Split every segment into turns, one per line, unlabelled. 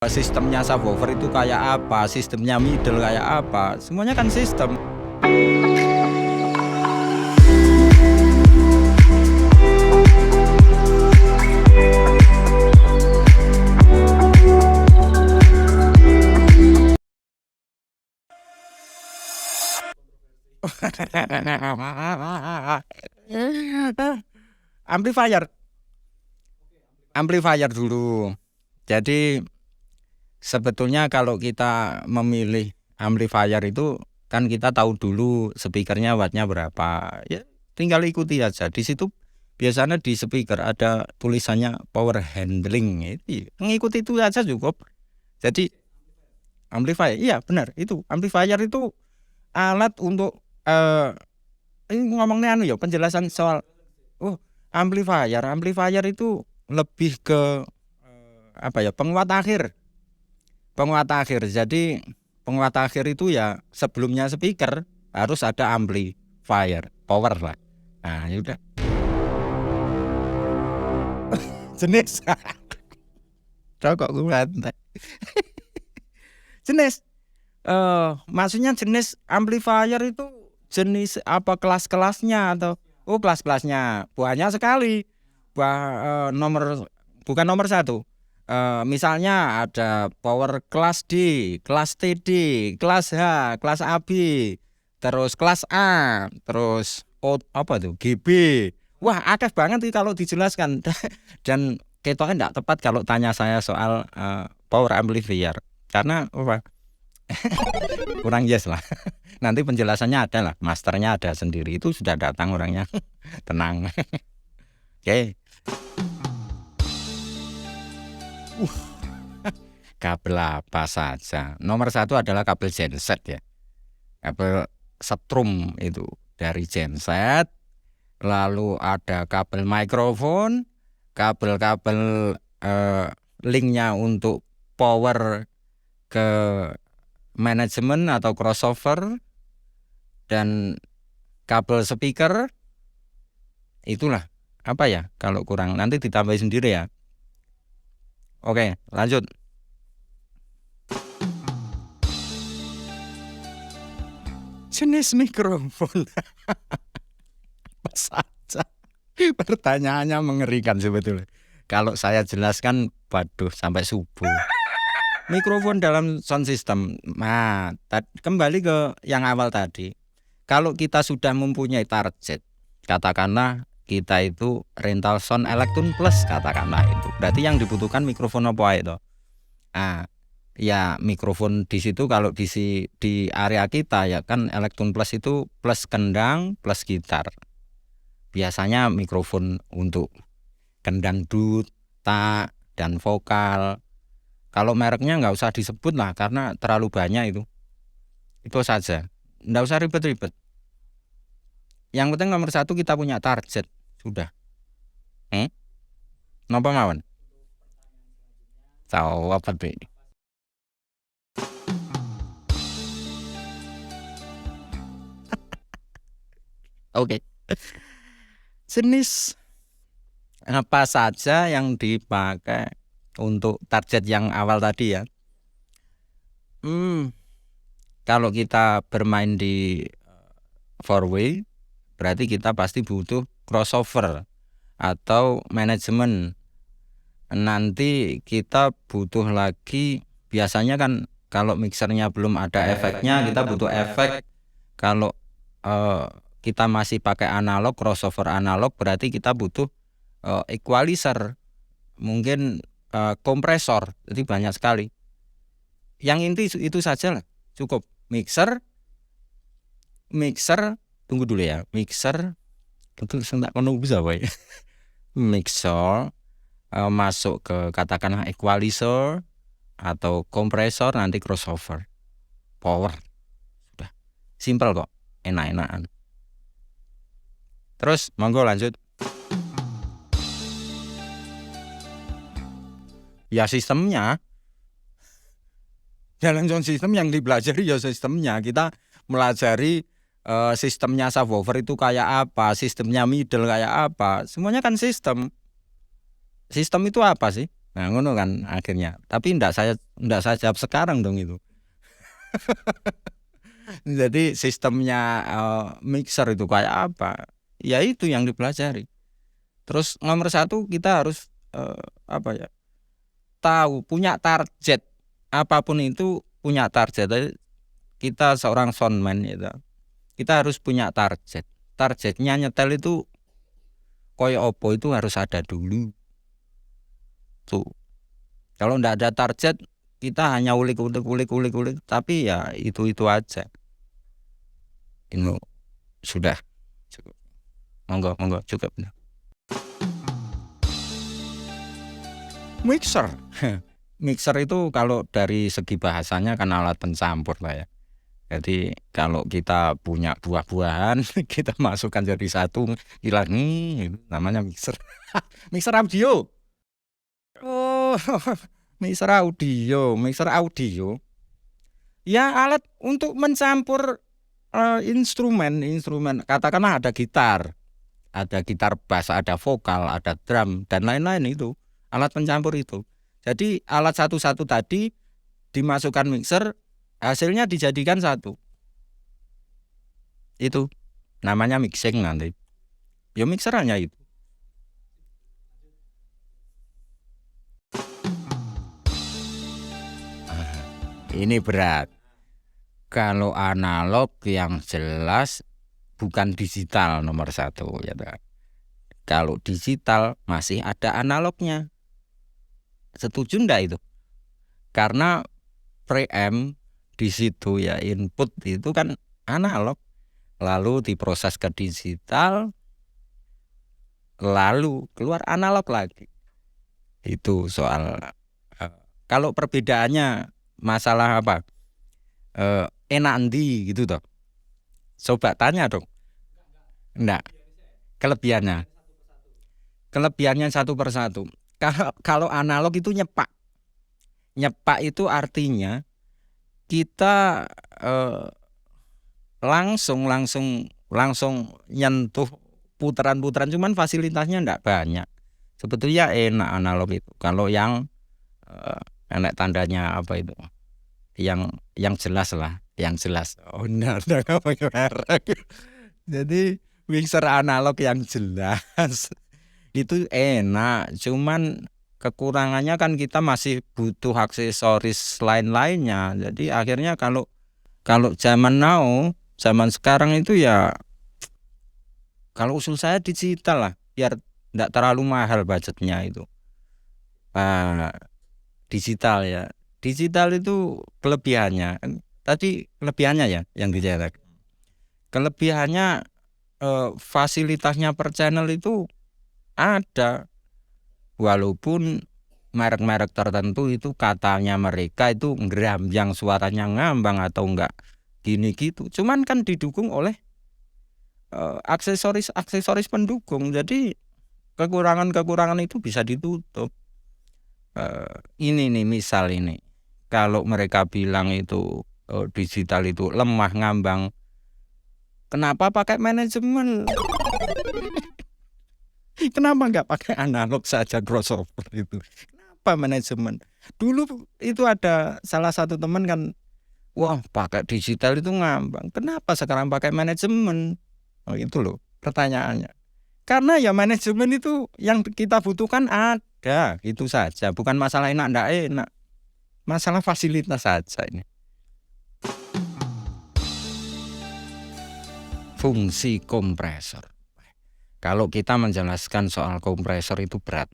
Sistemnya subwoofer itu kayak apa, sistemnya middle kayak apa, semuanya kan sistem. Amplifier dulu. Jadi sebetulnya kalau kita memilih amplifier itu kan kita tahu dulu speakernya wattnya berapa. Ya tinggal ikuti aja. Di situ biasanya di speaker ada tulisannya power handling. Itu mengikuti itu aja cukup. Jadi amplifier, iya benar itu. Amplifier itu alat untuk ini ngomongnya ya penjelasan soal amplifier itu lebih ke penguat akhir. Jadi penguat akhir itu ya sebelumnya speaker harus ada amplifier, power lah. Nah, yaudah. Jenis. Rokok gue lantai. Jenis. Maksudnya jenis amplifier itu jenis apa, kelas-kelasnya atau kelas-kelasnya banyak sekali. Bukan nomor satu. Misalnya ada power kelas D, kelas TD, kelas H, kelas AB, terus kelas A, terus GB. Wah, akeh banget nih kalau dijelaskan. Dan ketoknya enggak tepat kalau tanya saya soal power amplifier. Karena kurang yes lah. Nanti penjelasannya ada lah, masternya ada sendiri, itu sudah datang orangnya. Tenang. Oke. Kabel apa saja. Nomor satu adalah kabel genset ya. Kabel setrum itu dari genset. Lalu ada kabel mikrofon, kabel-kabel linknya untuk power ke manajemen atau crossover, dan kabel speaker. Itulah apa ya, kalau kurang nanti ditambah sendiri ya. Oke, lanjut. Jenis mikrofon. Apa saja? Pertanyaannya mengerikan sebetulnya. Kalau saya jelaskan, waduh, sampai subuh. Mikrofon dalam sound system. Nah, kembali ke yang awal tadi. Kalau kita sudah mempunyai target, katakanlah kita itu rental sound Electune Plus, katakanlah itu. Berarti yang dibutuhkan mikrofon apa itu? Nah, ya mikrofon di situ kalau di area kita ya kan Electune Plus itu plus kendang plus gitar. Biasanya mikrofon untuk kendang dut, tak, dan vokal. Kalau mereknya nggak usah disebut lah karena terlalu banyak itu. Itu saja. Nggak usah ribet-ribet. Yang penting nomor satu kita punya target. Sudah. Napa mawon? Tahu apa tuh? Oke. Jenis apa saja yang dipakai untuk target yang awal tadi ya? Kalau kita bermain di four-way, berarti kita pasti butuh crossover atau manajemen. Nanti kita butuh lagi, biasanya kan kalau mixernya belum ada efeknya, kita butuh efek. Kalau kita masih pakai analog, crossover analog, berarti kita butuh equalizer, mungkin kompresor. Jadi banyak sekali. Yang inti itu saja lah, cukup. Mixer, tunggu dulu ya. Mixer, itu sentak kono bisa wae. Mixer masuk ke katakanlah equalizer atau kompresor, nanti crossover, power. Sudah. Simple kok, enak-enakan. Terus monggo lanjut. Ya sistemnya. Dalam sound system yang dipelajari ya sistemnya. Kita melajari sistemnya subwoofer itu kayak apa, sistemnya middle kayak apa. Semuanya kan sistem. Sistem itu apa sih? Nah, ngono kan akhirnya. Tapi enggak saya enggak saya jawab sekarang dong itu. Jadi sistemnya mixer itu kayak apa? Ya itu yang dipelajari. Terus nomor satu kita harus apa ya? Tahu punya target. Apapun itu punya target. Jadi kita seorang soundman gitu. Kita harus punya target. Targetnya nyetel itu koyo opo itu harus ada dulu. Tuh. Kalau ndak ada target, kita hanya ulik-ulik, tapi ya itu aja. Ini sudah cukup. Monggo cukup. Mixer. Mixer itu kalau dari segi bahasanya kan alat pencampur lah ya. Jadi kalau kita punya buah-buahan kita masukkan jadi satu, hilang nih, namanya mixer. Mixer audio. Oh, mixer audio. Ya alat untuk mencampur instrumen. Katakanlah ada gitar bass, ada vokal, ada drum dan lain-lain itu. Alat pencampur itu. Jadi alat satu-satu tadi dimasukkan mixer, hasilnya dijadikan satu. Itu namanya mixing nanti. Ya mixer hanya itu. Ini berat. Kalau analog yang jelas bukan digital nomor satu ya. Kalau digital masih ada analognya. Setuju enggak itu? Karena preamp di situ ya input itu kan analog, lalu diproses ke digital, lalu keluar analog lagi. Itu soal kalau perbedaannya masalah apa? Enak endi gitu toh. Coba tanya dong. Enggak. Kelebihannya satu persatu. Kalau analog itu nyepak. Nyepak itu artinya kita langsung nyentuh putaran-putaran, cuman fasilitasnya enggak banyak. Sebetulnya enak analog itu. Kalau yang enak tandanya apa itu? Yang jelas lah, yang jelas. Oh, enggak merek. Jadi mixer analog yang jelas itu enak, cuman kekurangannya kan kita masih butuh aksesoris lain-lainnya. Jadi akhirnya kalau zaman sekarang itu ya kalau usul saya digital lah, biar enggak terlalu mahal budgetnya itu. Digital ya. Digital itu kelebihannya. Tadi kelebihannya ya yang dicetak. Kelebihannya fasilitasnya per channel itu ada. Walaupun merek-merek tertentu itu katanya mereka itu yang suaranya ngambang atau enggak gini gitu. Cuman kan didukung oleh aksesoris pendukung. Jadi kekurangan itu bisa ditutup. Ini nih misal ini. Kalau mereka bilang itu digital itu lemah ngambang, kenapa pakai manajemen? Kenapa nggak pakai analog saja crossover itu? Kenapa manajemen? Dulu itu ada salah satu teman kan, wah pakai digital itu ngambang. Kenapa sekarang pakai manajemen? Oh itu loh pertanyaannya. Karena ya manajemen itu yang kita butuhkan ada, itu saja. Bukan masalah enak ndak enak, masalah fasilitas saja ini. Fungsi kompresor. Kalau kita menjelaskan soal kompresor itu berat,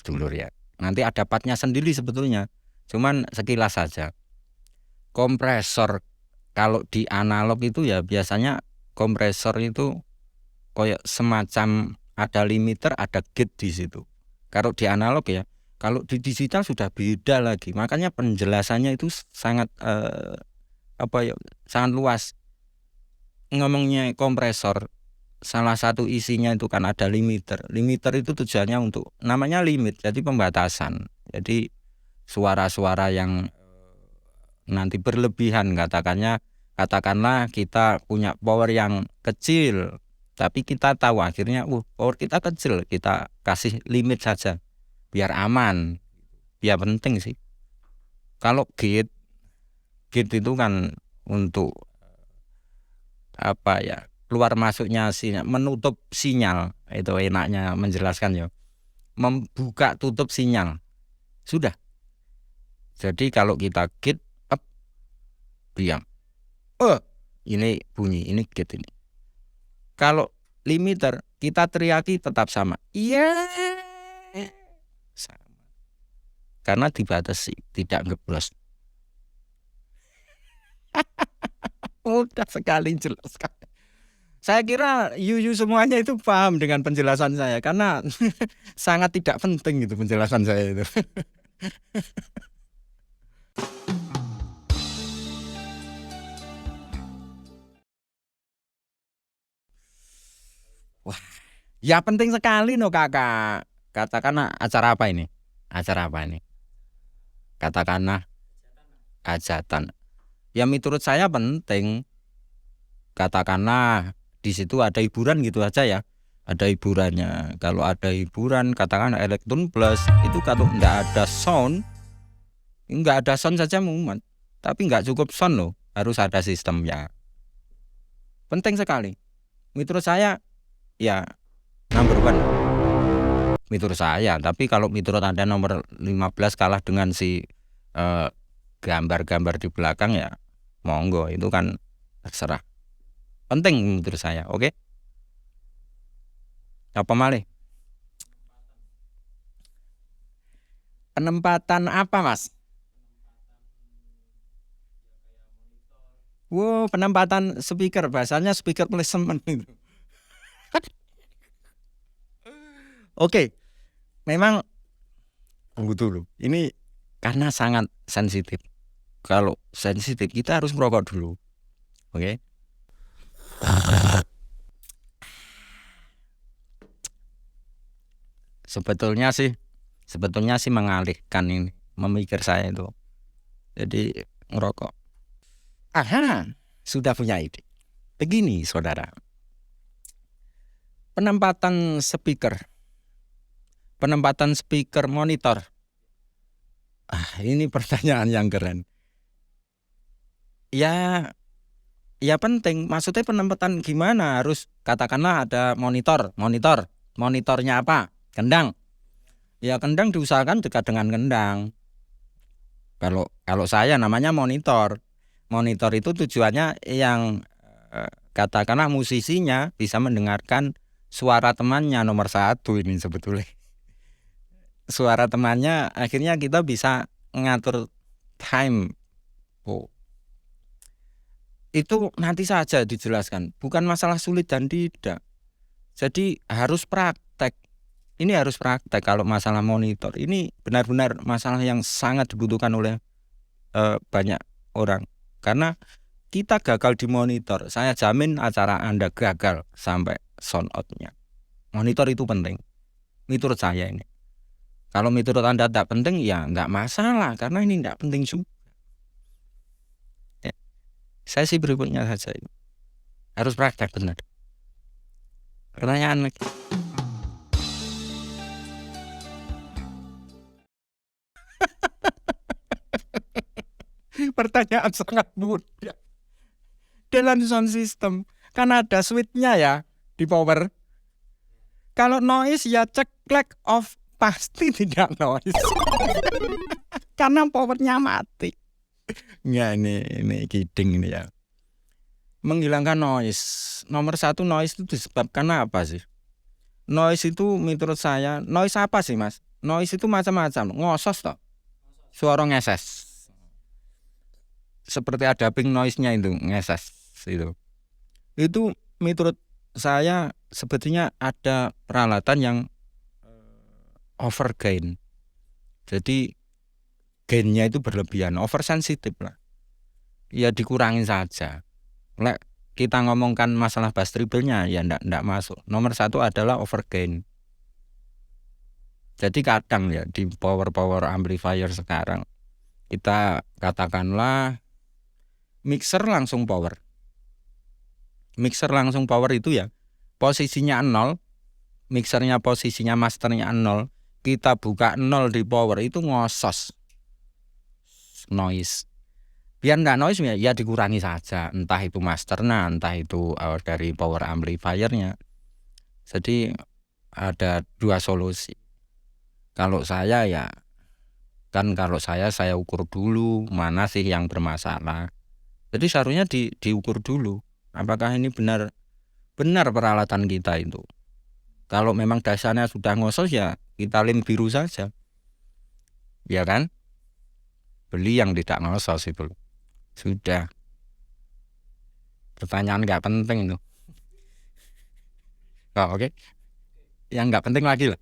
dulur ya. Nanti ada partnya sendiri sebetulnya. Cuman sekilas saja. Kompresor kalau di analog itu ya biasanya kompresor itu kayak semacam ada limiter, ada gate di situ. Kalau di analog ya, kalau di digital sudah beda lagi. Makanya penjelasannya itu sangat sangat luas. Ngomongnya kompresor, salah satu isinya itu kan ada limiter. Limiter itu tujuannya untuk namanya limit, jadi pembatasan. Jadi suara-suara yang nanti berlebihan katakanlah kita punya power yang kecil, tapi kita tahu akhirnya power kita kecil, kita kasih limit saja biar aman. Ya penting sih. Kalau gate itu kan untuk apa ya, keluar masuknya sinyal, menutup sinyal, itu enaknya menjelaskan ya, membuka tutup sinyal, sudah. Jadi kalau kita gate up, diam, ini bunyi, ini gate ini. Kalau limiter kita teriaki tetap sama, iya, sama, karena dibatasi, tidak ngeblos. Mudah sekali jelaskan. Saya kira Yuyu semuanya itu paham dengan penjelasan saya, karena sangat tidak penting itu penjelasan saya itu. Wah, ya penting sekali no kakak. Katakanlah acara apa ini? Acara apa ini? Katakanlah hajatan. Ya menurut saya penting. Katakanlah di situ ada hiburan gitu aja ya. Ada hiburannya. Kalau ada hiburan, katakan Elektron Plus itu kalau nggak ada sound saja mumet. Tapi nggak cukup sound loh, harus ada sistemnya. Penting sekali. Menurut saya ya number one. Menurut saya, tapi kalau menurut Anda nomor 15 kalah dengan si gambar-gambar di belakang ya monggo, itu kan terserah. Penting menurut saya, oke? Apa malih? Penempatan apa, Mas? Wow, penempatan speaker, bahasanya speaker placement itu. Oke, memang tunggu dulu. Ini karena sangat sensitif. Kalau sensitif kita harus merokok dulu. Oke. Sebetulnya sih mengalihkan ini, memikir saya itu. Jadi ngerokok. Aha, sudah punya ide. Begini, saudara. Penempatan speaker monitor. Ini pertanyaan yang keren. Ya penting. Maksudnya penempatan gimana? Harus katakanlah ada monitornya apa? Kendang. Ya kendang diusahakan dekat dengan kendang. Kalau saya namanya monitor itu tujuannya yang katakanlah musisinya bisa mendengarkan suara temannya nomor 1 ini sebetulnya. Suara temannya, akhirnya kita bisa ngatur time. Itu nanti saja dijelaskan, bukan masalah sulit dan tidak. Jadi harus praktek. Ini harus praktek kalau masalah monitor. Ini benar-benar masalah yang sangat dibutuhkan oleh banyak orang. Karena kita gagal di monitor, saya jamin acara Anda gagal sampai sound out-nya. Monitor itu penting. Menurut saya ini. Kalau menurut Anda tidak penting, ya nggak masalah. Karena ini nggak penting juga. Ya. Saya sih berikutnya saja. Harus praktek benar. Pertanyaan lagi. Pertanyaan sangat mudah. Dalam sound system kan ada switch-nya ya di power. Kalau noise ya cek click off, pasti tidak noise. Karena powernya mati. Nggak, ini kidding ini ya. Menghilangkan noise. Nomor 1 noise itu disebabkan apa sih? Noise itu menurut saya, noise apa sih mas? Noise itu macam-macam. Ngosos toh. Suara ngeses. Seperti ada ping noise-nya itu, ngeses itu. Itu menurut saya sebetulnya ada peralatan yang over gain. Jadi gainnya itu berlebihan, over sensitif lah. Ya dikurangin saja. Lek kita ngomongkan masalah bass treble-nya ya ndak masuk. Nomor 1 adalah over gain. Jadi kadang ya di power amplifier sekarang kita katakanlah mixer langsung power. Mixer langsung power itu ya posisinya 0, mixernya posisinya masternya 0, kita buka 0 di power itu ngosos. noise. Biar nggak noise ya dikurangi saja, entah itu masternya, entah itu dari power amplifiernya. Jadi ada dua solusi. Kalau saya ya kan kalau saya ukur dulu mana sih yang bermasalah. Jadi seharusnya diukur dulu apakah ini benar peralatan kita itu. Kalau memang dasarnya sudah ngosos ya kita lem biru saja. Ya kan? Beli yang tidak ngosos itu. Sudah. Pertanyaan nggak penting itu. Oh, oke. Yang nggak penting lagi lah.